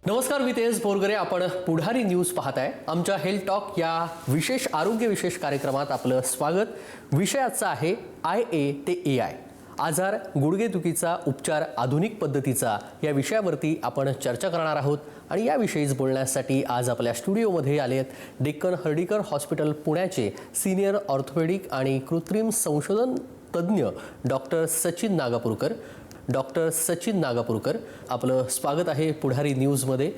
नमस्कार, मी तेज बोरगरे. आपण पुढारी न्यूज पाहताय. आमच्या हेल्थ टॉक या विशेष आरोग्य विशेष कार्यक्रमात आपलं स्वागत. विषय आजचा आहे IA ते AI, आजार, गुडघेदुखीचा उपचार आधुनिक पद्धतीचा. या विषयावरती आपण चर्चा करणार आहोत आणि याविषयीच बोलण्यासाठी आज आपल्या स्टुडिओमध्ये आले आहेत डेक्कन हर्डीकर हॉस्पिटल पुण्याचे सिनियर ऑर्थोपेडिक आणि कृत्रिम संशोधन तज्ज्ञ डॉक्टर सचिन नागापूरकर. डॉक्टर सचिन नागापूरकर, आपलं स्वागत आहे पुढारी न्यूजमध्ये.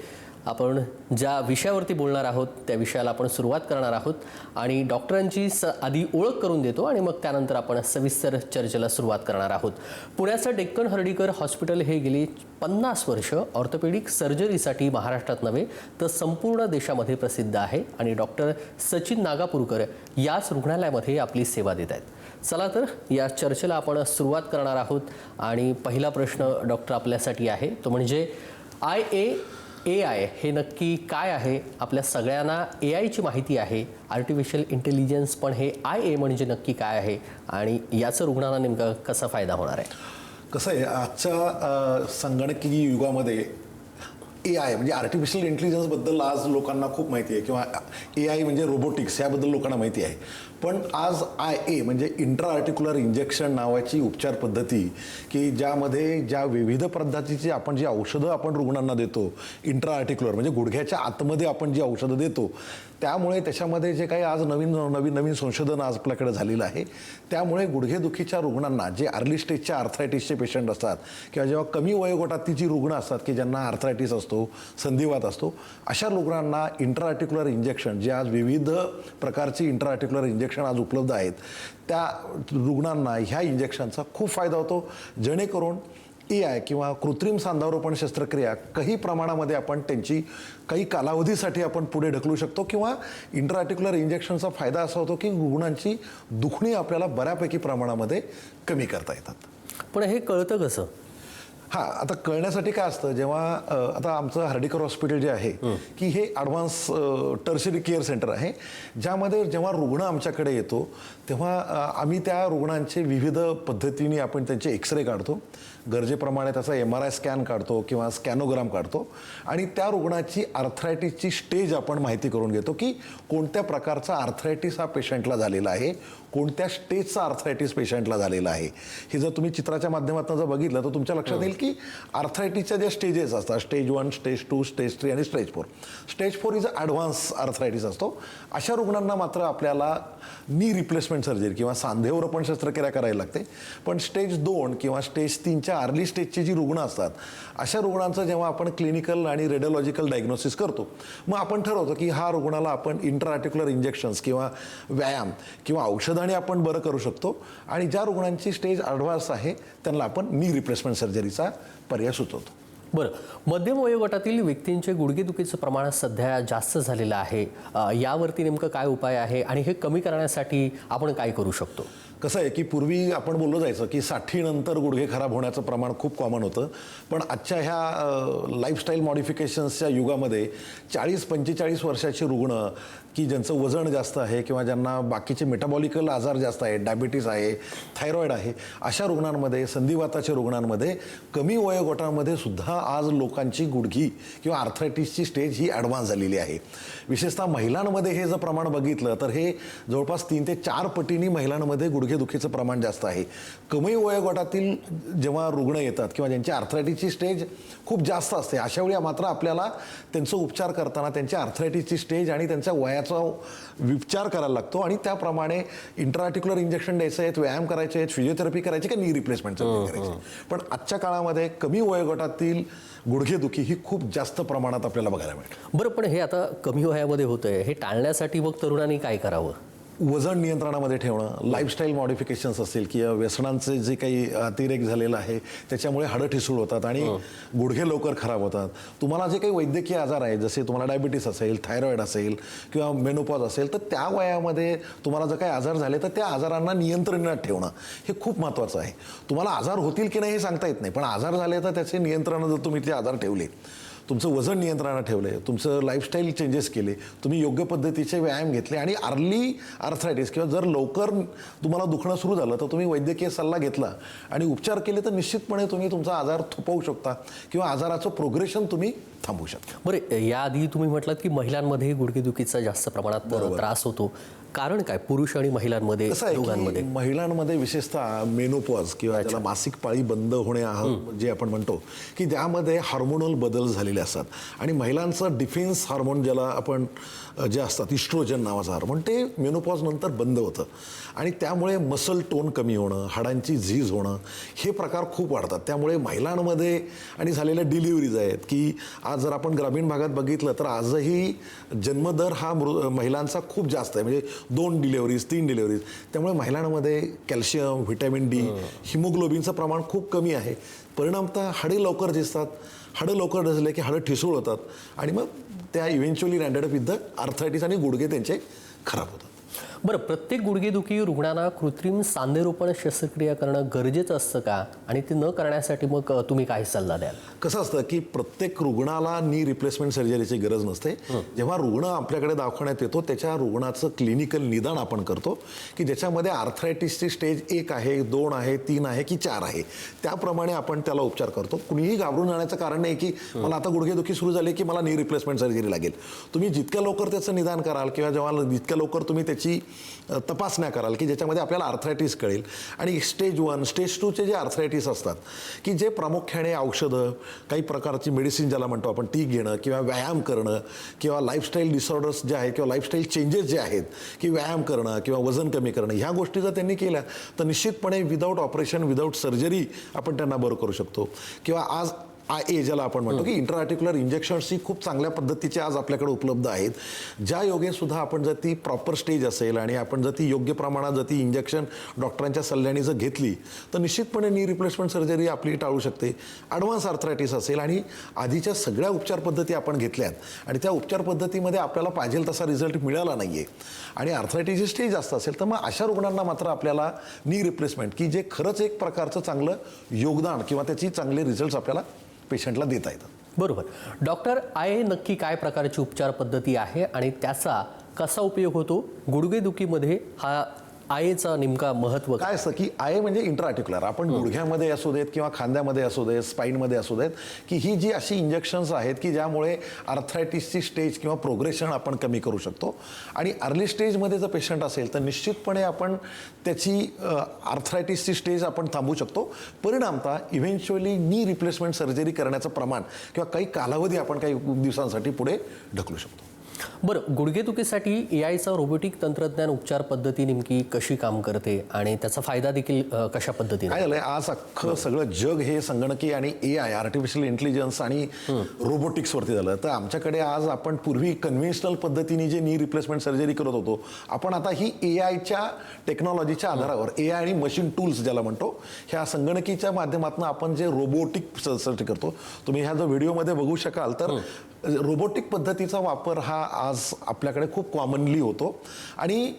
आपण ज्या विषयावरती बोलणार आहोत त्या विषयाला आपण सुरुवात करणार आहोत आणि डॉक्टरांची आधी ओळख करून देतो आणि मग त्यानंतर आपण सविस्तर चर्चेला सुरुवात करणार आहोत. पुण्याचं डेक्कन हर्डीकर हॉस्पिटल हे गेली 50 वर्ष ऑर्थोपेडिक सर्जरीसाठी महाराष्ट्रात नव्हे तर संपूर्ण देशामध्ये प्रसिद्ध आहे आणि डॉक्टर सचिन नागापूरकर याच रुग्णालयामध्ये आपली सेवा देत आहेत. चला तर या चर्चेला आपण सुरुवात करणार आहोत आणि पहिला प्रश्न डॉक्टर आपल्यासाठी आहे तो म्हणजे AI हे नक्की काय आहे? आपल्या सगळ्यांना AIची माहिती आहे, आर्टिफिशियल इंटेलिजन्स, पण हे IA म्हणजे नक्की काय आहे आणि याचा रुग्णांना नेमका कसा फायदा होणार आहे? कसं आहे, आजच्या संगणकीय युगामध्ये AI म्हणजे आर्टिफिशियल इंटेलिजन्सबद्दल आज लोकांना खूप माहिती आहे किंवा AI म्हणजे रोबोटिक्स याबद्दल लोकांना माहिती आहे. पण आज IA म्हणजे इंट्रा आर्टिक्युलर इंजेक्शन नावाची उपचार पद्धती की ज्यामध्ये ज्या विविध पद्धतीची आपण जी औषधं आपण रुग्णांना देतो, इंट्रा आर्टिक्युलर म्हणजे गुडघ्याच्या आतमध्ये आपण जी औषधं देतो, त्यामुळे त्याच्यामध्ये जे काही आज नवीन संशोधन आज आपल्याकडे झालेलं आहे, त्यामुळे गुडघेदुखीच्या रुग्णांना जे अर्ली स्टेजच्या आर्थरायटिसचे पेशंट असतात किंवा जेव्हा कमी वयोगटातली जी रुग्ण असतात की ज्यांना आर्थरायटिस असतो, संधिवात असतो, अशा रुग्णांना इंट्रा आर्टिक्युलर इंजेक्शन जे आज विविध प्रकारची इंट्रा आर्टिक्युलर इंजेक्शन आज उपलब्ध आहेत, त्या रुग्णांना ह्या इंजेक्शनचा खूप फायदा होतो. जेणेकरून AI किंवा कृत्रिम सांधारोपण शस्त्रक्रिया काही प्रमाणामध्ये आपण त्यांची काही कालावधीसाठी आपण पुढे ढकलू शकतो किंवा इंट्रा आर्टिक्युलर इंजेक्शनचा फायदा असा होतो की रुग्णांची दुखणी आपल्याला बऱ्यापैकी प्रमाणामध्ये कमी करता येतात. पण हे कळतं कसं? हां, आता कळण्यासाठी काय असतं, जेव्हा आता आमचं हर्डीकर हॉस्पिटल जे आहे की हे ॲडव्हान्स टर्शरी केअर सेंटर आहे, ज्यामध्ये जेव्हा रुग्ण आमच्याकडे येतो तेव्हा आम्ही त्या रुग्णांचे विविध पद्धतीने आपण त्यांचे एक्सरे काढतो, गरजेप्रमाणे त्याचा MRI स्कॅन काढतो किंवा स्कॅनोग्राम काढतो आणि त्या रुग्णाची आर्थरायटिसची स्टेज आपण माहिती करून घेतो की कोणत्या प्रकारचा आर्थरायटिस हा पेशंटला झालेला आहे, कोणत्या स्टेजचा आर्थरायटिस पेशंटला झालेला आहे. हे जर तुम्ही चित्राच्या माध्यमातून जर बघितलं तर तुमच्या लक्षात येईल की आर्थरायटिसच्या ज्या स्टेजेस असतात, स्टेज 1, स्टेज 2, स्टेज 3 आणि stage 4. Stage 4 is advance arthritis असतो. अशा रुग्णांना मात्र आपल्याला नी रिप्लेसमेंट सर्जरी किंवा सांधेवर पण शस्त्रक्रिया करायला लागते. पण स्टेज 2 किंवा स्टेज 3च्या अर्ली स्टेजची जी रुग्ण असतात, अशा रुग्णांचं जेव्हा आपण क्लिनिकल आणि रेडिओलॉजिकल डायग्नोसिस करतो, मग आपण ठरवतो की हा रुग्णाला आपण इंट्रा आर्टिक्युलर इंजेक्शन्स किंवा व्यायाम किंवा औषधाने आपण बरं करू शकतो आणि ज्या रुग्णांची स्टेज ॲडव्हान्स आहे त्यांना आपण नी रिप्लेसमेंट सर्जरीचा पर्याय सुचवतो. बरं, मध्यम वयोगटातील व्यक्तींचे गुडघेदुखीचं प्रमाण सध्या जास्त झालेलं आहे. यावरती नेमकं काय उपाय आहे आणि हे कमी करण्यासाठी आपण काय करू शकतो? कसं आहे की पूर्वी आपण बोललो जायचं की 60 नंतर गुडघे खराब होण्याचं प्रमाण खूप कॉमन होतं. पण आजच्या ह्या लाईफस्टाईल मॉडिफिकेशन्सच्या युगामध्ये 40-45 वर्षाची रुग्ण की ज्यांचं वजन जास्त आहे किंवा ज्यांना बाकीचे मेटाबॉलिकल आजार जास्त आहेत, डायबिटीस आहे, थायरॉईड आहे, अशा रुग्णांमध्ये, संधिवाताच्या रुग्णांमध्ये, कमी वयोगटामध्ये सुद्धा आज लोकांची गुडघी किंवा आर्थरायटिसची स्टेज ही ॲडव्हान्स झालेली आहे. विशेषतः महिलांमध्ये हे जर प्रमाण बघितलं तर हे जवळपास 3 ते 4 पटींनी महिलांमध्ये गुडघेदुखीचं प्रमाण जास्त आहे. कमी वयोगटातील जेव्हा रुग्ण येतात किंवा ज्यांची आर्थरायटिसची स्टेज खूप जास्त असते, अशा वेळी मात्र आपल्याला त्यांचा उपचार करताना त्यांच्या आर्थरायटिसची स्टेज आणि त्यांच्या वयाचा विचार करायला लागतो आणि त्याप्रमाणे इंट्रा आर्टिक्युलर इंजेक्शन द्यायचं आहेत, व्यायाम करायचे आहेत, फिजिओथेरपी करायची का नी रिप्लेसमेंट करायची. पण आजच्या काळामध्ये कमी वयोगटातील गुडघेदुखी ही खूप जास्त प्रमाणात आपल्याला बघायला मिळते. बरं, पण हे आता कमी वयामध्ये होतंय, हे टाळण्यासाठी मग तरुणांनी काय करावं? वजन नियंत्रणामध्ये ठेवणं, लाईफस्टाईल मॉडिफिकेशन्स असतील किंवा व्यसनांचे जे काही अतिरेक झालेला आहे त्याच्यामुळे हाडं ठिसूळ होतात आणि गुडघे लवकर खराब होतात. तुम्हाला जे काही वैद्यकीय आजार आहेत, जसे तुम्हाला डायबिटीस असेल, थायरॉईड असेल किंवा मेनोपॉज असेल, तर त्या वयामध्ये तुम्हाला जर काही आजार झाले तर त्या आजारांना नियंत्रणात ठेवणं हे खूप महत्त्वाचं आहे. तुम्हाला आजार होतील की नाही हे सांगता येत नाही, पण आजार झाले तर त्याचे नियंत्रण जर तुम्ही ते आजार ठेवले, तुमचं वजन नियंत्रणात ठेवलं, तुमचं लाईफस्टाईल चेंजेस केले, तुम्ही योग्य पद्धतीचे व्यायाम घेतले आणि अर्ली आर्थरायटिस किंवा जर लवकर तुम्हाला दुखणं सुरू झालं तर तुम्ही वैद्यकीय सल्ला घेतला आणि उपचार केले तर निश्चितपणे तुम्ही तुमचा आजार थोपवू शकता किंवा आजाराचं प्रोग्रेशन तुम्ही थांबवू शकतो. बरं, याआधी तुम्ही म्हटलात की महिलांमध्ये गुडघेदुखीचा जास्त प्रमाणात त्रास होतो. कारण काय पुरुष आणि महिलांमध्ये कसं आहे दोघांमध्ये? की महिलांमध्ये विशेषतः मेनोपॉज किंवा त्याला मासिक पाळी बंद होणे जे आपण म्हणतो की ज्यामध्ये हार्मोनल बदल झालेले असतात आणि महिलांचं डिफेन्स हार्मोन ज्याला आपण जे असतात इस्ट्रोजन नावाचं हार्मोन ते मेनोपॉज नंतर बंद होतं आणि त्यामुळे मसल टोन कमी होणं, हाडांची झीज होणं हे प्रकार खूप वाढतात. त्यामुळे महिलांमध्ये आणि झालेल्या डिलिव्हरीज आहेत की आज जर आपण ग्रामीण भागात बघितलं तर आजही जन्मदर हा महिलांचा खूप जास्त आहे, म्हणजे 2 डिलिव्हरीज 3 डिलिव्हरीज. त्यामुळे महिलांमध्ये कॅल्शियम, व्हिटॅमिन डी, हिमोग्लोबिनचं प्रमाण खूप कमी आहे. परिणामतः हाडे लवकर दिसतात, हाडं लवकर दिसले की हाडं ठिसूळ होतात आणि मग त्या eventually landed up with the arthritis आणि गुडघे त्यांचे खराब होतात. बरं, प्रत्येक गुडघेदुखी रुग्णांना कृत्रिम सांधेरोपण शस्त्रक्रिया करणं गरजेचं असतं का? आणि ते न करण्यासाठी मग तुम्ही काय सल्ला द्याल? कसं असतं की प्रत्येक रुग्णाला नी रिप्लेसमेंट सर्जरीची गरज नसते. जेव्हा रुग्ण आपल्याकडे दवाखान्यात येतो त्याच्या रुग्णाचं क्लिनिकल निदान आपण करतो की ज्याच्यामध्ये आर्थरायटिसची स्टेज 1 आहे, 2 आहे, 3 आहे की 4 आहे, त्याप्रमाणे आपण त्याला उपचार करतो. कुणीही घाबरून जाण्याचं कारण नाही की मला आता गुडघेदुखी सुरू झाली की मला नी रिप्लेसमेंट सर्जरी लागेल. तुम्ही जितक्या लवकर त्याचं निदान कराल किंवा जेव्हा जितक्या लवकर तुम्ही त्याची तपासण्या कराल की ज्याच्यामध्ये आपल्याला आर्थरायटिस कळेल. आणि स्टेज 1, स्टेज 2चे जे आर्थरायटिस असतात की जे प्रामुख्याने औषधं, काही प्रकारची मेडिसिन ज्याला म्हणतो आपण ती घेणं किंवा व्यायाम करणं किंवा लाईफस्टाईल डिसऑर्डर्स जे आहेत किंवा लाईफस्टाईल चेंजेस जे आहेत की व्यायाम करणं किंवा वजन कमी करणं, ह्या गोष्टी जर त्यांनी केल्या तर निश्चितपणे विदाऊट ऑपरेशन, विदाऊट सर्जरी आपण त्यांना बरं करू शकतो. किंवा आज IA ज्याला आपण म्हणतो की इंट्राआर्टिक्युलर इंजेक्शन्स ही खूप चांगल्या पद्धतीचे आज आपल्याकडे उपलब्ध आहेत. ज्या योगे सुद्धा आपण जर ती प्रॉपर स्टेज असेल आणि आपण जर ती योग्य प्रमाणात जर ती इंजेक्शन डॉक्टरांच्या सल्ल्याने जर घेतली तर निश्चितपणे नी रिप्लेसमेंट सर्जरी आपली टाळू शकते. ॲडव्हान्स आर्थरायटिस असेल आणि आधीच्या सगळ्या उपचार पद्धती आपण घेतल्यात आणि त्या उपचार पद्धतीमध्ये आपल्याला पाहिजे तसा रिझल्ट मिळाला नाही आहे आणि आर्थरायटिसची स्टेज जास्त असेल तर मग अशा रुग्णांना मात्र आपल्याला नी रिप्लेसमेंट की जे खरंच एक प्रकारचं चांगलं योगदान किंवा त्याची चांगले रिझल्ट्स आपल्याला पेशंटला देता येतात. बरोबर. डॉक्टर, IA नक्की काय प्रकारची उपचार पद्धती आहे आणि त्याचा कसा उपयोग होतो? गुडघेदुखीमध्ये हा IAचा नेमका महत्त्व काय असतं की IA म्हणजे इंट्राआर्टिक्युलर, आपण गुडघ्यामध्ये असू देत किंवा खांद्यामध्ये असू देत, स्पाईनमध्ये असू देत की ही जी अशी इंजेक्शन्स आहेत की ज्यामुळे आर्थरायटिसची स्टेज किंवा प्रोग्रेशन आपण कमी करू शकतो. आणि अर्ली स्टेजमध्ये जर पेशंट असेल तर निश्चितपणे आपण त्याची आर्थरायटिसची स्टेज आपण थांबवू शकतो. परिणामतः इव्हेंच्युअली नी रिप्लेसमेंट सर्जरी करण्याचं प्रमाण किंवा काही कालावधी आपण काही दिवसांसाठी पुढे ढकलू शकतो. बरं, गुडघेदुखीसाठी AIचा रोबोटिक तंत्रज्ञान उपचार पद्धती नेमकी कशी काम करते आणि त्याचा फायदा देखील कशा पद्धतीने? काय झालंय, आज अख्खं सगळं जग हे संगणकी आणि AI आर्टिफिशियल इंटेलिजन्स आणि रोबोटिक्सवरती झालं. तर आमच्याकडे आज आपण पूर्वी कन्व्हेन्शनल पद्धतीने जे नी रिप्लेसमेंट सर्जरी करत होतो, आपण आता ही AIच्या टेक्नॉलॉजीच्या आधारावर AI आणि मशीन टूल्स ज्याला म्हणतो, ह्या संगणकीच्या माध्यमातून आपण जे रोबोटिक सर्जरी करतो. तुम्ही ह्या जर व्हिडिओमध्ये बघू शकाल तर रोबोटिक पद्धतीचा वापर हा आज आपल्याकडे खूप कॉमनली होतो. आणि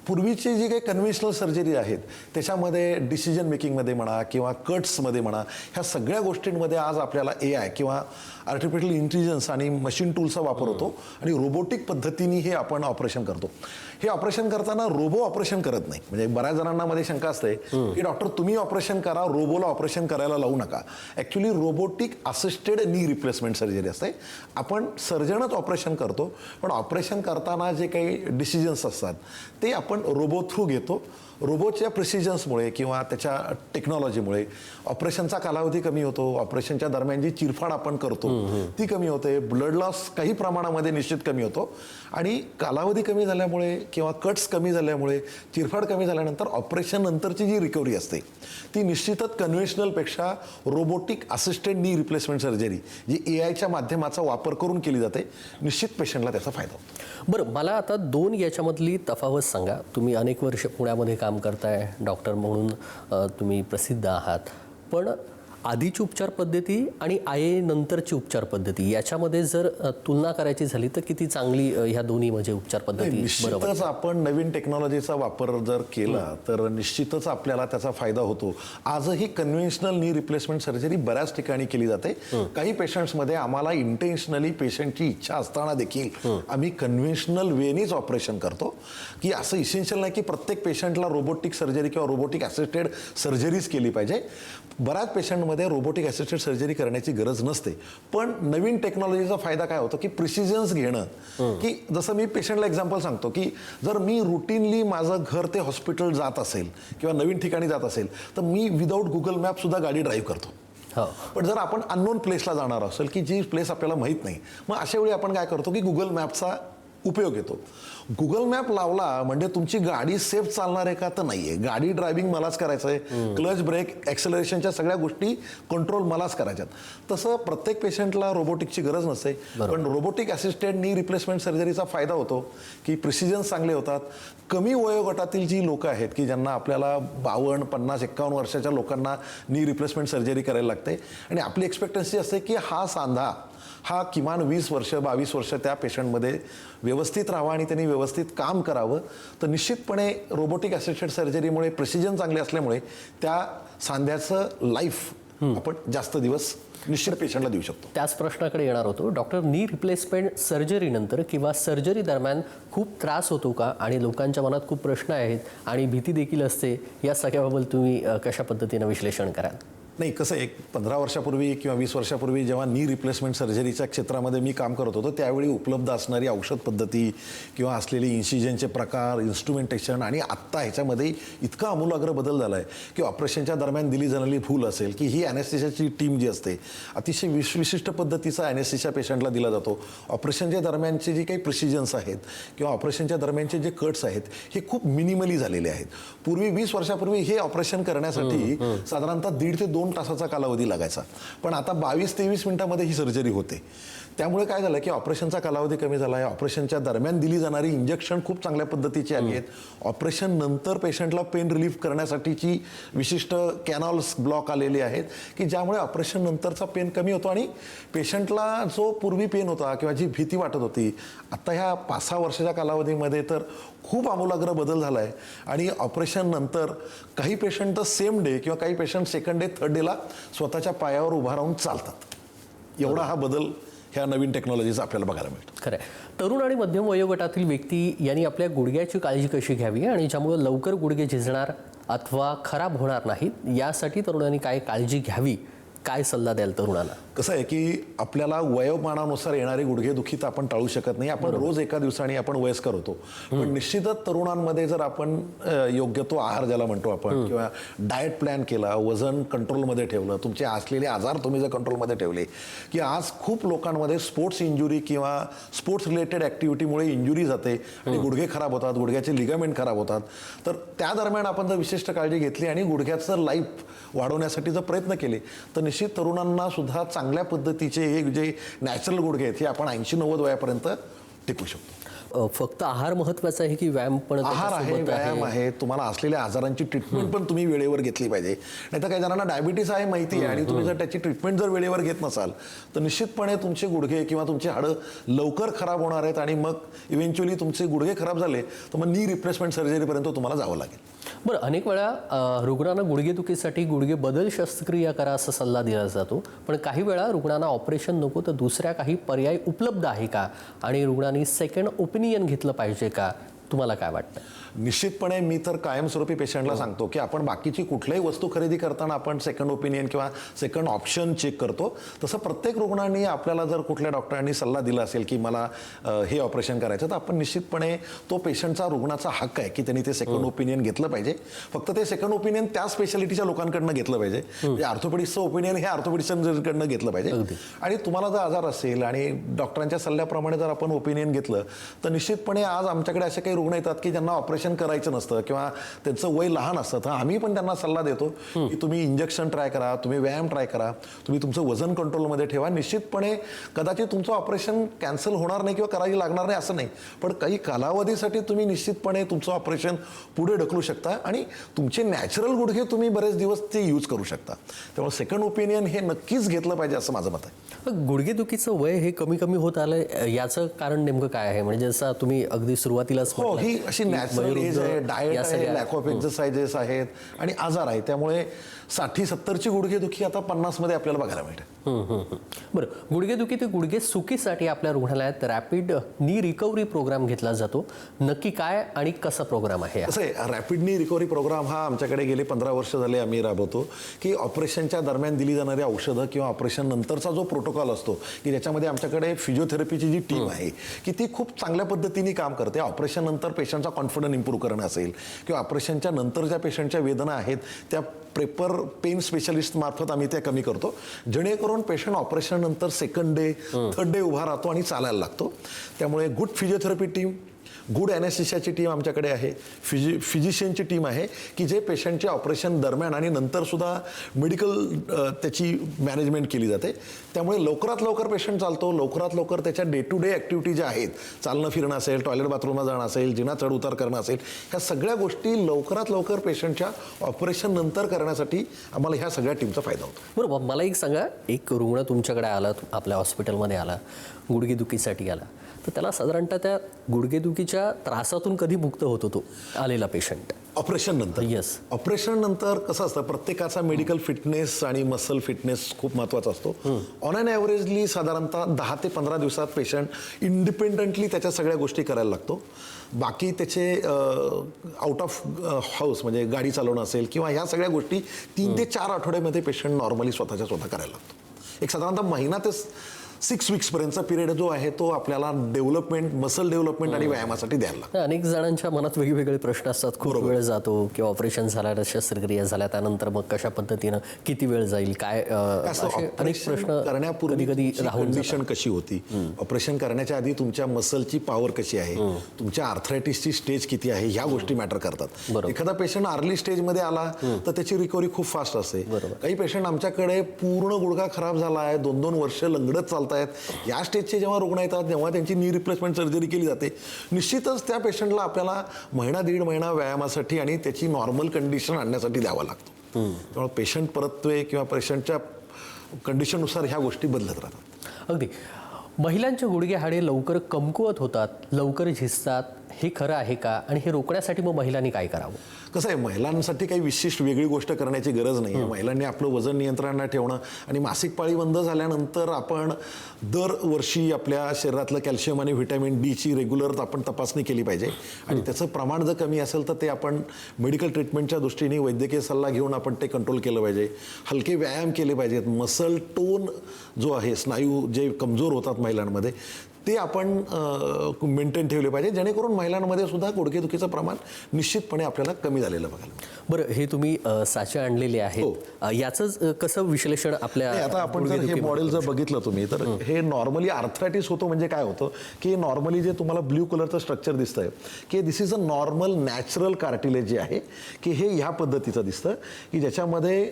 पूर्वीची जी काही कन्व्हेन्शनल सर्जरी आहेत त्याच्यामध्ये डिसिजन मेकिंगमध्ये म्हणा किंवा कट्समध्ये म्हणा, ह्या सगळ्या गोष्टींमध्ये आज आपल्याला AI किंवा आर्टिफिशियल इंटेलिजन्स आणि मशीन टूलचा वापर होतो आणि रोबोटिक पद्धतीने हे आपण ऑपरेशन करतो. हे ऑपरेशन करताना रोबो ऑपरेशन करत नाही. म्हणजे बऱ्याच जणांना मध्ये शंका असते की डॉक्टर तुम्ही ऑपरेशन करा, रोबोला ऑपरेशन करायला लावू नका. Actually robotic assisted knee replacement surgery असते. आपण सर्जनच ऑपरेशन करतो, पण ऑपरेशन करताना जे काही डिसिजन्स असतात ते आपण रोबो थ्रू घेतो. रोबोटच्या प्रिसिजन्समुळे किंवा त्याच्या टेक्नॉलॉजीमुळे ऑपरेशनचा कालावधी कमी होतो. ऑपरेशनच्या दरम्यान जी चिरफाड आपण करतो ती कमी होते. ब्लड लॉस काही प्रमाणामध्ये निश्चित कमी होतो आणि कालावधी कमी झाल्यामुळे किंवा कट्स कमी झाल्यामुळे, चिरफाड कमी झाल्यानंतर ऑपरेशन नंतरची जी रिकव्हरी असते ती निश्चितच कन्व्हेन्शनलपेक्षा robotic assisted knee replacement surgery जी AIच्या माध्यमाचा वापर करून केली जाते, निश्चित पेशंटला त्याचा फायदा होतो. बरं, मला आता 2 याच्यामधली तफावत सांगा. तुम्ही अनेक वर्ष पुण्यामध्ये काम करताय, डॉक्टर म्हणून तुम्ही प्रसिद्ध आहात, पण आधीची उपचार पद्धती आणि IA नंतरची उपचार पद्धती याच्यामध्ये जर तुलना करायची झाली तर किती चांगली ह्या दोन्ही म्हणजे उपचार पद्धती? निश्चितच आपण नवीन टेक्नॉलॉजीचा वापर जर केला तर निश्चितच आपल्याला त्याचा फायदा होतो. आजही कन्व्हेन्शनल नी रिप्लेसमेंट सर्जरी बऱ्याच ठिकाणी केली जाते. काही पेशंट्समध्ये आम्हाला इंटेन्शनली पेशंटची इच्छा असताना देखील आम्ही कन्व्हेन्शनल वेनीच ऑपरेशन करतो. की असं इसेन्शियल नाही की प्रत्येक पेशंटला रोबोटिक सर्जरी किंवा रोबोटिक असिस्टेड सर्जरीज केली पाहिजे. बऱ्याच पेशंटमध्ये हॉस्पिटलमध्ये रोबोटिक असिस्टेड सर्जरी करण्याची गरज नसते. पण नवीन टेक्नॉलॉजीचा फायदा काय होतो की प्रिसिजन्स घेणं, की जसं मी पेशंटला एक्झाम्पल सांगतो की जर मी रुटीनली माझं घर ते हॉस्पिटल जात असेल किंवा नवीन ठिकाणी जात असेल तर मी विदाऊट गुगल मॅप सुद्धा गाडी ड्राईव्ह करतो. पण जर आपण अननोन प्लेसला जाणार असेल की जी प्लेस आपल्याला माहीत नाही, मग अशा वेळी आपण काय करतो की गुगल मॅपचा उपयोग येतो. गुगल मॅप लावला म्हणजे तुमची गाडी सेफ चालणार आहे का तर नाहीये. गाडी ड्रायव्हिंग मलाच करायचं आहे, क्लच ब्रेक ॲक्सेलरेशनच्या सगळ्या गोष्टी कंट्रोल मलाच करायच्यात. तसं प्रत्येक पेशंटला रोबोटिकची गरज नसते. पण रोबोटिक असिस्टेड नी रिप्लेसमेंट सर्जरीचा फायदा होतो की प्रिसिजन्स चांगले होतात. कमी वयोगटातील जी लोकं आहेत की ज्यांना आपल्याला 52, 50, 51 वर्षाच्या लोकांना नी रिप्लेसमेंट सर्जरी करायला लागते आणि आपली एक्सपेक्टन्सी असते की हा सांधा हा किमान 20 वर्ष 22 वर्ष त्या पेशंटमध्ये व्यवस्थित राहावा आणि त्यांनी व्यवस्थित काम करावं. तर निश्चितपणे रोबोटिक असिस्टेड सर्जरीमुळे प्रिसिजन चांगले असल्यामुळे त्या सांध्याचं लाईफ आपण जास्त दिवस निश्चित पेशंटला देऊ शकतो. त्याच प्रश्नाकडे येणार होतो. डॉक्टर, नी रिप्लेसमेंट सर्जरीनंतर किंवा सर्जरी दरम्यान खूप त्रास होतो का? आणि लोकांच्या मनात खूप प्रश्न आहेत आणि भीती देखील असते. या सगळ्याबाबत तुम्ही कशा पद्धतीनं विश्लेषण कराल? नाही, कसं एक 15 वर्षापूर्वी किंवा 20 वर्षापूर्वी जेव्हा नी रिप्लेसमेंट सर्जरीच्या क्षेत्रामध्ये मी काम करत होतो त्यावेळी उपलब्ध असणारी औषध पद्धती किंवा असलेले इन्सिजनचे प्रकार, इन्स्ट्रुमेंटेशन आणि आत्ता ह्याच्यामध्ये इतका आमूलाग्र बदल झाला आहे की ऑपरेशनच्या दरम्यान दिली जाणारी भूल असेल की ही ॲनेस्थेशियाची टीम जी असते अतिशय विशिष्ट पद्धतीचा ॲनेस्थेशिया पेशंटला दिला जातो. ऑपरेशनच्या दरम्यानचे जे काही प्रिसिजन्स आहेत किंवा ऑपरेशनच्या दरम्यानचे जे कट्स आहेत हे खूप मिनिमली झालेले आहेत. पूर्वी 20 वर्षापूर्वी हे ऑपरेशन करण्यासाठी साधारणतः 1.5 ते 2 तासाचा कालावधी लागायचा. पण आता 22-23 मिनिटांमध्ये ही सर्जरी होते. त्यामुळे काय झालं की ऑपरेशनचा कालावधी कमी झाला आहे. ऑपरेशनच्या दरम्यान दिली जाणारी इंजेक्शन खूप चांगल्या पद्धतीची आली आहेत. ऑपरेशन नंतर पेशंटला पेन रिलीफ करण्यासाठीची विशिष्ट कॅनॉल्स ब्लॉक आलेले आहेत की ज्यामुळे ऑपरेशन नंतरचा पेन कमी होतो आणि पेशंटला जो पूर्वी पेन होता किंवा जी भीती वाटत होती आता ह्या 5-6 वर्षाच्या कालावधीमध्ये तर खूप आमूलाग्र बदल झाला आहे. आणि ऑपरेशन नंतर काही पेशंट तर सेम डे किंवा काही पेशंट सेकंड डे थर्ड डेला स्वतःच्या पायावर उभा राहून चालतात. एवढा हा बदल ह्या नवीन टेक्नॉलॉजीचा आपल्याला बघायला मिळतो. खरं आहे. तरुण आणि मध्यम वयोगटातील व्यक्ती यांनी आपल्या गुडघ्याची काळजी कशी घ्यावी आणि ज्यामुळे लवकर गुडघे झिजणार अथवा खराब होणार नाहीत यासाठी तरुणांनी काय काळजी घ्यावी, काय सल्ला द्याल तरुणांना? कसं आहे की आपल्याला वयोमानानुसार येणारी गुडघेदुखी तर आपण टाळू शकत नाही. आपण रोज एका दिवसाने आपण वयस्कर होतो. पण निश्चितच तरुणांमध्ये जर आपण योग्य तो आहार ज्याला म्हणतो आपण किंवा डाएट प्लॅन केला, वजन कंट्रोलमध्ये ठेवलं, तुमचे असलेले आजार तुम्ही जर कंट्रोलमध्ये ठेवले की आज खूप लोकांमध्ये स्पोर्ट्स इंजुरी किंवा स्पोर्ट्स रिलेटेड ॲक्टिव्हिटीमुळे इंजुरी जाते आणि गुडघे खराब होतात, गुडघ्याचे लिगामेंट खराब होतात. तर त्या दरम्यान आपण जर विशिष्ट काळजी घेतली आणि गुडघ्याचं लाईफ वाढवण्यासाठी जर प्रयत्न केले तर निश्चित तरुणांना सुद्धा चांगल्या पद्धतीचे हे जे नॅचरल गुडघे आहेत हे आपण 80-90 वयापर्यंत टिकू शकतो. फक्त आहार महत्वाचा आहे की व्यायाम पण? आहार आहे, व्यायाम आहे. तुम्हाला असलेल्या आजारांची ट्रीटमेंट पण तुम्ही वेळेवर घेतली पाहिजे. नाही तर काही जणांना डायबिटीस आहे माहिती आहे आणि तुम्ही जर त्याची ट्रीटमेंट जर वेळेवर घेत नसाल तर निश्चितपणे तुमचे गुडघे किंवा तुमची हाडं लवकर खराब होणार आहेत आणि मग इव्हेंच्युअली तुमचे गुडघे खराब झाले तर मग नी रिप्लेसमेंट सर्जरीपर्यंत तुम्हाला जावं लागेल. बरं, अनेक वेळा रुग्णांना गुडघेदुखीसाठी गुडघे बदल शस्त्रक्रिया करा असा सल्ला दिला जातो. पण काही वेळा रुग्णांना ऑपरेशन नको तर दुसऱ्या काही पर्याय उपलब्ध आहे का? आणि रुग्णांनी सेकंड ओपिनियन घेतलं पाहिजे का? तुम्हाला काय वाटतं? निश्चितपणे मी तर कायमस्वरूपी पेशंटला सांगतो की आपण बाकीची कुठल्याही वस्तू खरेदी करताना आपण सेकंड ओपिनियन किंवा सेकंड ऑप्शन चेक करतो. तसं प्रत्येक रुग्णांनी आपल्याला जर कुठल्या डॉक्टरांनी सल्ला दिला असेल की मला हे ऑपरेशन करायचं तर आपण निश्चितपणे तो पेशंटचा रुग्णाचा हक्क आहे की त्यांनी ते सेकंड ओपिनियन घेतलं पाहिजे. फक्त ते सेकंड ओपिनियन त्या स्पेशालिटीच्या लोकांकडनं घेतलं पाहिजे. म्हणजे ऑर्थोपेडिक्सचं ओपिनियन हे ऑर्थोपेडिक्सकडनं घेतलं पाहिजे. आणि तुम्हाला जर आजार असेल आणि डॉक्टरांच्या सल्ल्याप्रमाणे जर आपण ओपिनियन घेतलं तर निश्चितपणे आज आमच्याकडे असे काही रुग्ण येतात की ज्यांना ऑपरेशन करायचं नसतं किंवा त्यांचं वय लहान असतं तर आम्ही पण त्यांना सल्ला देतो की तुम्ही इंजेक्शन ट्राय करा, तुम्ही व्यायाम ट्राय करा, तुम्ही तुमचं वजन कंट्रोलमध्ये ठेवा. निश्चितपणे कदाचित तुमचं ऑपरेशन कॅन्सल होणार नाही किंवा करायला लागणार नाही असं नाही, पण काही कालावधीसाठी तुम्ही निश्चितपणे तुमचं ऑपरेशन पुढे ढकलू शकता आणि तुमचे नॅचरल गुडघे तुम्ही बरेच दिवस ते यूज करू शकता. त्यामुळे सेकंड ओपिनियन हे नक्कीच घेतलं पाहिजे असं माझं मत आहे. गुडघेदुखीचं वय हे कमी कमी होत आलं याचं कारण नेमकं काय आहे? म्हणजे जसं तुम्ही अगदी सुरुवातीलाच हो, ही अशी नॅचरल एज आहे, डाएट आहे, लॅक ऑफ एक्सरसाइजेस आहेत आणि आजार आहे. त्यामुळे 60-70ची गुडघेदुखी आता 50मध्ये आपल्याला बघायला मिळते. बरं, गुडघेदुखी ते गुडघे सुकीसाठी आपल्या रुग्णालयात रॅपिड नी रिकव्हरी प्रोग्राम घेतला जातो. नक्की काय आणि कसा प्रोग्राम आहे हा? कसं आहे, रॅपिड नी रिकव्हरी प्रोग्राम हा आमच्याकडे गेले 15 वर्ष झाले आम्ही राबवतो, की ऑपरेशनच्या दरम्यान दिली जाणारी औषधं किंवा ऑपरेशन नंतरचा जो प्रोटोकॉल असतो, की ज्याच्यामध्ये आमच्याकडे फिजिओथेरपीची जी टीम आहे की ती खूप चांगल्या पद्धतीने काम करते. ऑपरेशन नंतर पेशंटचा कॉन्फिडन्स इम्प्रूव्ह करणं असेल किंवा ऑपरेशनच्या नंतर ज्या पेशंटच्या वेदना आहेत त्या प्रेपर पेन स्पेशलिस्ट मार्फत आम्ही त्या कमी करतो, जेणेकरून पेशंट ऑपरेशन नंतर सेकंड डे थर्ड डे उभा राहतो आणि चालायला लागतो. त्यामुळे गुड फिजिओथेरपी टीम, गुड ॲनेस्थेशियाची टीम आमच्याकडे आहे, फिजिशियनची टीम आहे की जे पेशंटच्या ऑपरेशन दरम्यान आणि नंतरसुद्धा मेडिकल त्याची मॅनेजमेंट केली जाते. त्यामुळे लवकरात लवकर पेशंट चालतो, लवकरात लवकर त्याच्या डे टू डे ॲक्टिव्हिटी ज्या आहेत, चालणं फिरणं असेल, टॉयलेट बाथरूमला जाणं असेल, जिना चढ उतार करणं असेल, ह्या सगळ्या गोष्टी लवकरात लवकर पेशंटच्या ऑपरेशन नंतर करण्यासाठी आम्हाला ह्या सगळ्या टीमचा फायदा होतो. बरोबर, मला एक सांगा, एक रुग्ण तुमच्याकडे आला, आपल्या हॉस्पिटलमध्ये आला, गुडघेदुखीसाठी आला, तर त्याला साधारणतः त्या गुडघेदुखीच्या त्रासातून कधी मुक्त होतो तो आलेला पेशंट? ऑपरेशन नंतर. Yes. ऑपरेशन नंतर कसं असतं, प्रत्येकाचा मेडिकल फिटनेस आणि मसल फिटनेस खूप महत्त्वाचा असतो. ऑन अन ॲव्हरेजली साधारणतः 10 ते 15 दिवसात पेशंट इंडिपेंडंटली त्याच्या सगळ्या गोष्टी करायला लागतो. बाकी त्याचे आउट ऑफ हाऊस म्हणजे गाडी चालवणं असेल किंवा ह्या सगळ्या गोष्टी 3 ते 4 आठवड्यामध्ये पेशंट नॉर्मली स्वतः करायला लागतो. एक साधारणतः महिना ते 6 वीक्सपर्यंतचा पिरियड जो आहे तो आपल्याला डेव्हलपमेंट, मसल डेव्हलपमेंट आणि व्यायामासाठी द्यायला लागतो. अनेक जणांच्या मनात वेगवेगळे प्रश्न असतात. खूप वेळ जातो किंवा ऑपरेशन झालं, शस्त्रक्रिया झाल्या त्यानंतर मग कशा पद्धतीनं किती वेळ जाईल, काय असे अनेक प्रश्न करण्यापूर्वी कधी राहून कंडिशन कशी होती, ऑपरेशन करण्याच्या आधी तुमच्या मसलची पॉवर कशी आहे, तुमच्या आर्थरायटिसची स्टेज किती आहे, ह्या गोष्टी मॅटर करतात. एखादा पेशंट अर्ली स्टेजमध्ये आला तर त्याची रिकव्हरी खूप फास्ट असते. काही पेशंट आमच्याकडे पूर्ण गुडघा खराब झाला आहे, 2-2 वर्ष लंगडत चालतात, या स्टेजचे जेव्हा रुग्ण येतात तेव्हा त्यांची नी रिप्लेसमेंट सर्जरी केली जाते. निश्चितच त्या पेशंटला आपल्याला महिना 1.5 महिना व्यायामासाठी आणि त्याची नॉर्मल कंडिशन आणण्यासाठी द्यावा लागतो. त्यामुळे पेशंट परत्वे किंवा पेशंटच्या कंडिशननुसार ह्या गोष्टी बदलत राहतात. अगदी. महिलांचे गुडघे हाडे लवकर कमकुवत होतात, लवकर झिजतात, हे खरं आहे का? आणि हे रोखण्यासाठी मग महिलांनी काय करावं? कसं आहे, महिलांसाठी काही विशिष्ट वेगळी गोष्ट करण्याची गरज नाही आहे. महिलांनी आपलं वजन नियंत्रणात ठेवणं आणि मासिक पाळी बंद झाल्यानंतर आपण दरवर्षी आपल्या शरीरातलं कॅल्शियम आणि व्हिटॅमिन डीची रेग्युलर आपण तपासणी केली पाहिजे. आणि त्याचं प्रमाण जर कमी असेल तर ते आपण मेडिकल ट्रीटमेंटच्या दृष्टीने वैद्यकीय सल्ला घेऊन आपण ते कंट्रोल केलं पाहिजे. हलके व्यायाम केले पाहिजेत. मसल टोन जो आहे, स्नायू जे कमजोर होतात महिलांमध्ये, ते आपण मेंटेन ठेवले पाहिजे, जेणेकरून महिलांमध्ये सुद्धा गुडघेदुखीचं प्रमाण निश्चितपणे आपल्याला कमी झालेलं बघायला. बरं, हे तुम्ही साचे आणलेले आहेत, याचं कसं विश्लेषण आपल्या आता आपण जर हे मॉडेल जर बघितलं तुम्ही तर हे नॉर्मली आर्थरायटिस होतो म्हणजे काय होतं की नॉर्मली जे तुम्हाला ब्ल्यू कलरचं स्ट्रक्चर दिसतंय की this is a normal natural cartilage जे आहे की हे ह्या पद्धतीचं दिसतं की ज्याच्यामध्ये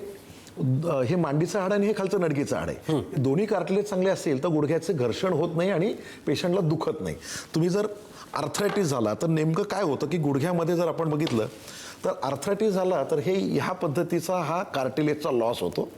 हे मांडीचं हाड आणि हे खालचं नडगीचं हाड आहे. दोन्ही कार्टिलेज चांगले असेल तर गुडघ्याचे घर्षण होत नाही आणि पेशंटला दुखत नाही. तुम्ही जर आर्थरायटिस झाला तर नेमकं काय होतं की गुडघ्यामध्ये जर आपण बघितलं तर आर्थरायटिस झाला तर हे ह्या पद्धतीचा हा कार्टिलेजचा लॉस होतो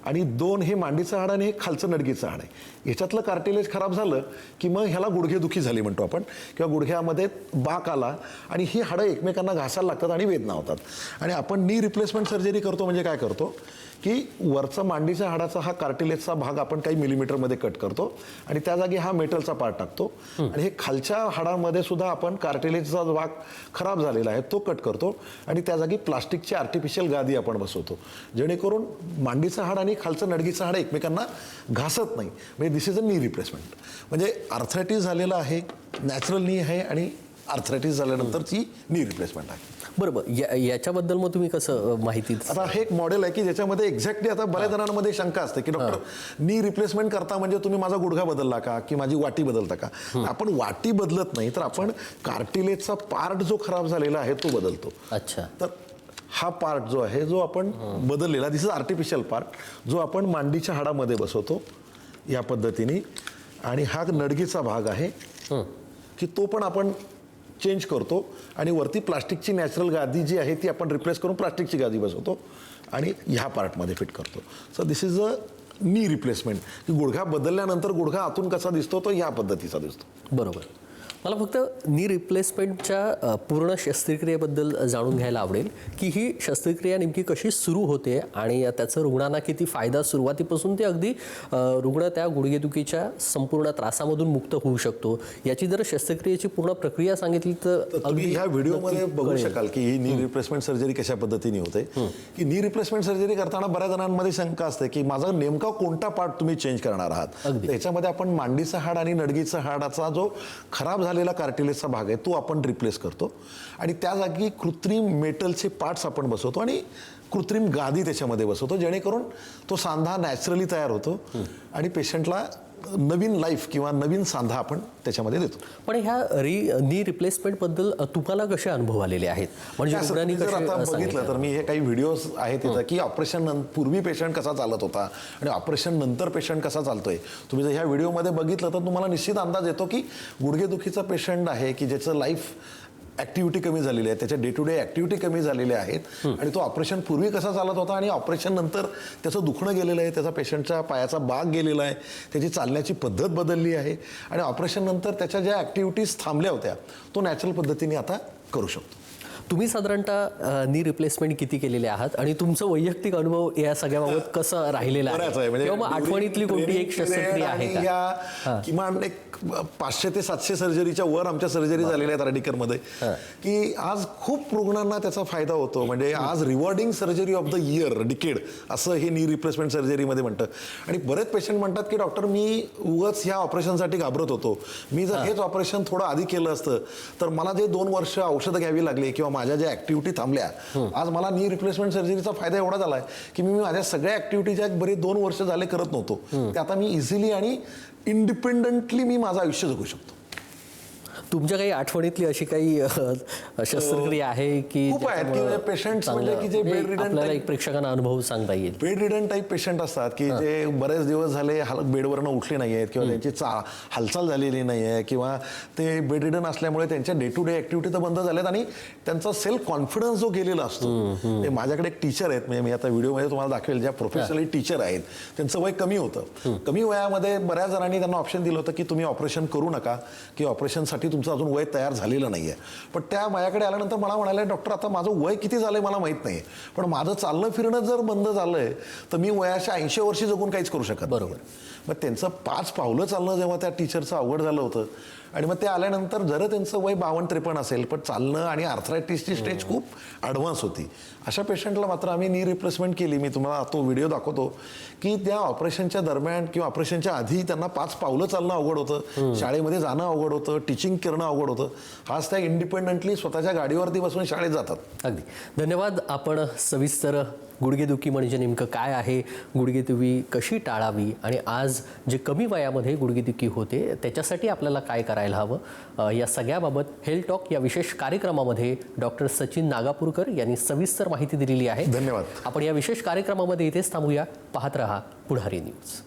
आणि 2 हे मांडीचं हाड आणि हे खालचं नडगीचं हाड आहे. ह्याच्यातलं कार्टिलेज खराब झालं की मग ह्याला गुडघेदुखी झाली म्हणतो आपण, किंवा गुडघ्यामध्ये बाक आला आणि ही हाडं एकमेकांना घासायला लागतात आणि वेदना होतात. आणि आपण नी रिप्लेसमेंट सर्जरी करतो म्हणजे काय करतो की वरचा मांडीच्या हाडाचा हा कार्टिलेजचा भाग आपण काही मिलीमीटरमध्ये कट करतो आणि त्या जागी हा मेटलचा पार्ट टाकतो आणि हे खालच्या हाडामध्ये सुद्धा आपण कार्टिलेजचा भाग खराब झालेला आहे तो कट करतो आणि त्या जागी प्लास्टिकची आर्टिफिशियल गादी आपण बसवतो, जेणेकरून मांडीचं हाड आणि खालचं नडगीचं हाड एकमेकांना घासत नाही. म्हणजे दिस इज अ नी रिप्लेसमेंट. म्हणजे आर्थरायटिस झालेलं आहे, नॅचरल नी आहे, आणि आर्थरायटिस झाल्यानंतरची नी रिप्लेसमेंट आहे. बरोबर. याच्याबद्दल मग तुम्ही कसं माहिती? आता हे एक मॉडेल आहे की ज्याच्यामध्ये एक्झॅक्टली आता बऱ्याच जणांमध्ये शंका असते की डॉक्टर नी रिप्लेसमेंट करता म्हणजे तुम्ही माझा गुडघा बदलला का की माझी वाटी बदलता का? आपण वाटी बदलत नाही तर आपण कार्टिलेजचा पार्ट जो खराब झालेला आहे तो बदलतो. अच्छा. तर हा पार्ट जो आहे जो आपण बदललेला, दिस इज आर्टिफिशियल पार्ट, जो आपण मांडीच्या हाडामध्ये बसवतो या पद्धतीने, आणि हा नडगीचा भाग आहे की तो पण आपण चेंज करतो आणि वरती प्लास्टिकची नॅचरल गादी जी आहे ती आपण रिप्लेस करून प्लास्टिकची गादी बसवतो आणि ह्या पार्टमध्ये फिट करतो. So this is a knee replacement. की गुडघा बदलल्यानंतर गुडघा आतून कसा दिसतो तो या पद्धतीचा दिसतो. बरोबर. मला फक्त नी रिप्लेसमेंटच्या पूर्ण शस्त्रक्रियेबद्दल जाणून घ्यायला आवडेल की ही शस्त्रक्रिया नेमकी कशी सुरू होते आणि त्याचा रुग्णांना किती फायदा सुरुवातीपासून ते अगदी रुग्ण त्या गुडघेदुखीच्या संपूर्ण त्रासामधून मुक्त होऊ शकतो याची जर शस्त्रक्रियेची पूर्ण प्रक्रिया सांगितली तर तुम्ही ह्या व्हिडिओमध्ये बघू शकाल की ही नी रिप्लेसमेंट सर्जरी कशा पद्धतीने होते की नी रिप्लेसमेंट सर्जरी करताना बऱ्याच जणांमध्ये शंका असते की माझा नेमका कोणता पार्ट तुम्ही चेंज करणार आहात. त्याच्यामध्ये आपण मांडीचं हाड आणि नडगीचं हाडाचा जो खराब झालेला कार्टिलेजचा भाग आहे तो आपण रिप्लेस करतो आणि त्या जागी कृत्रिम मेटलचे पार्ट्स आपण बसवतो आणि कृत्रिम गादी त्याच्यामध्ये बसवतो जेणेकरून तो सांधा नॅचरली तयार होतो आणि पेशंटला नवीन लाईफ किंवा नवीन सांधा आपण त्याच्यामध्ये देतो. पण ह्या नी रिप्लेसमेंट बद्दल तुम्हाला कसे अनुभव आलेले आहेत म्हणजे रुग्णांनी जर आता बघितलं तर मी हे काही व्हिडिओज आहेत तिथं की ऑपरेशन पूर्वी पेशंट कसा चालत होता आणि ऑपरेशन नंतर पेशंट कसा चालतोय. तुम्ही जर ह्या व्हिडिओमध्ये बघितलं तर तुम्हाला निश्चित अंदाज येतो की गुडघेदुखीचा पेशंट आहे की ज्याचं लाईफ ॲक्टिव्हिटी कमी झालेली आहे, त्याच्या डे टू डे ॲक्टिव्हिटी कमी झालेल्या आहेत आणि तो ऑपरेशन पूर्वी कसा चालत होता आणि ऑपरेशन नंतर त्याचं दुखणं गेलेलं आहे, त्याचा पेशंटच्या पायाचा बाग गेलेला आहे, त्याची चालण्याची पद्धत बदलली आहे आणि ऑपरेशन नंतर त्याच्या ज्या ॲक्टिव्हिटीज थांबल्या होत्या तो नॅचरल पद्धतीने आता करू शकतो. तुम्ही साधारणतः नी रिप्लेसमेंट किती केलेले आहात आणि तुमचं वैयक्तिक अनुभव या सगळ्याबाबत कसं राहिलेला आहे किंवा मग आठवणीतली कोणती एक शस्त्रक्रिया आहे का? या किमान एक 500 ते 700 सर्जरीच्या वर आमच्या सर्जरी झालेल्या आहेत हर्डीकरमध्ये की आज खूप रुग्णांना त्याचा फायदा होतो. म्हणजे आज rewarding surgery of the year decade असं हे नी रिप्लेसमेंट सर्जरीमध्ये म्हणतं. आणि बरेच पेशंट म्हणतात की डॉक्टर मी उगाच ह्या ऑपरेशनसाठी घाबरत होतो, मी जर हेच ऑपरेशन थोडं आधी केलं असतं तर मला जे 2 वर्ष औषधं घ्यावी लागली किंवा माझ्या ज्या ऍक्टिव्हिटी थांबल्या आज मला नी रिप्लेसमेंट सर्जरीचा फायदा एवढा झालाय की मी माझ्या सगळ्या ऍक्टिव्हिटी ज्या बरेच 2 वर्ष झाले करत नव्हतो ते आता मी इझिली आणि इंडिपेंडंटली मी माझं आयुष्य जगू शकतो. तुमच्या काही आठवणीतली अशी काही शस्त्रक्रिया आहे की खूप आहेत की पेशंट्स म्हणजे की जे बेड रिडन आपल्याला एक प्रेक्षकांना अनुभव सांगता येईल. बेड रिडन टाईप पेशंट असतात की जे बरेच दिवस झाले बेडवरनं उठले नाही आहेत किंवा त्यांची हालचाल झालेली नाही आहे किंवा ते बेड रिडन असल्यामुळे त्यांच्या डे टू डे ऍक्टिव्हिटी तर बंद झाल्यात आणि त्यांचा सेल्फ कॉन्फिडन्स जो गेलेला असतो. ते माझ्याकडे एक टीचर आहेत, म्हणजे मी आता व्हिडिओमध्ये तुम्हाला दाखवेल, ज्या प्रोफेशनली टीचर आहेत त्यांचं वय कमी होतं. कमी वयामध्ये बऱ्याच जणांनी त्यांना ऑप्शन दिलं होतं की तुम्ही ऑपरेशन करू नका की ऑपरेशनसाठी तुमचं अजून वय तयार झालेलं नाहीये. पण त्या माझ्याकडे आल्यानंतर मला म्हणाले डॉक्टर आता माझं वय किती झालंय मला माहित नाही, पण माझं चालणं फिरणं जर बंद झालंय तर मी वयाच्या 80 वर्षी जगून काहीच करू शकत. बरोबर. मग त्यांचं 5 पावलं चालणं जेव्हा त्या टीचरचं अवघड झालं होतं आणि मग ते आल्यानंतर जर त्यांचं वय 52-53 असेल पण चालणं आणि आर्थरायटिसची स्टेज खूप ॲडव्हान्स होती, अशा पेशंटला मात्र आम्ही नी रिप्लेसमेंट केली. मी तुम्हाला तो व्हिडिओ दाखवतो की त्या ऑपरेशनच्या दरम्यान किंवा ऑपरेशनच्या आधी त्यांना 5 पावलं चालणं अवघड होतं, शाळेमध्ये जाणं अवघड होतं, टीचिंग करणं अवघड होतं. आज त्या इंडिपेंडंटली स्वतःच्या गाडीवरती बसून शाळेत जातात. अगदी धन्यवाद. आपण सविस्तर गुडघेदुखी म्हणजे नेमकं काय आहे, गुडघेदुखी कशी टाळावी आणि आज जे कमी वयामध्ये गुडघेदुखी होते त्याच्यासाठी आपल्याला काय करायला हवं या सगळ्याबाबत हेल्थ टॉक या विशेष कार्यक्रमामध्ये डॉक्टर सचिन नागापूरकर यांनी सविस्तर माहिती दिलेली आहे. धन्यवाद. आपण या विशेष कार्यक्रमामध्ये इथेच थांबूया. पाहत रहा पुढारी न्यूज.